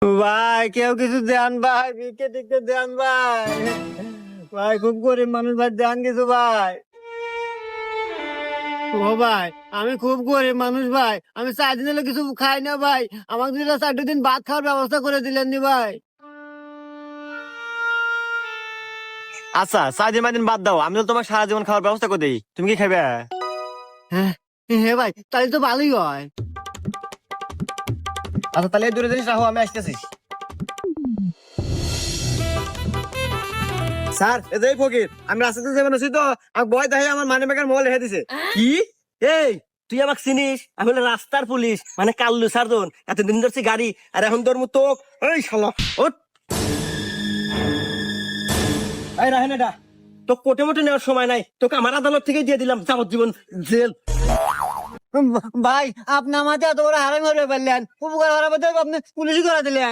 ভাই কেউ কিছু দেন ভাই, ভিক্ষে টিক্ষে দেন ভাই। ভাই খুব গরিব মানুষ ভাই, দেন কিছু ভাই। ও ভাই আমি খুব গরিব মানুষ ভাই, আমি 4 দিন হলো কিছু খাই না ভাই, আমাকে দিলে 4 দিন ভাত খাওয়ার ব্যবস্থা করে দিলেন নি ভাই। আচ্ছা 4 দিন 5 দিন বাদ দাও, আমি তো তোমার সারা জীবন খাওয়ার ব্যবস্থা করে দিই, তুমি কি খাবে? হ্যাঁ হ্যাঁ ভাই, তাহলে তো ভালোই হয়। আচ্ছা তাহলে এই দুটো জিনিস রাখো, আমি আসতেছি। স্যার এই যে ফকির, আমি রাস্তাতে যাবেন আছি তো, আমার বয় দেখে আমার মানি ব্যাগের মোবাইল রেখে দিছে। কি? এই তুই আমাকে চিনিস? আমি হলো রাস্তার পুলিশ, মানে কাল্লু সার্জন, এতদিন ধরছি গাড়ি, আর এখন তোর মতো এই শালা ওঠ। এই রাহেন এটা তো কোটে মোটে নেওয়ার সময় নাই, তোকে আমার আদালত থেকে দিয়ে দিলাম যাবজ্জীবন জেল। ভাই আপনি আমাকে এত বড় হারামি করে ফেললেন, উপকার হারাবে তো আপনি পুলিশই করে দিলেন।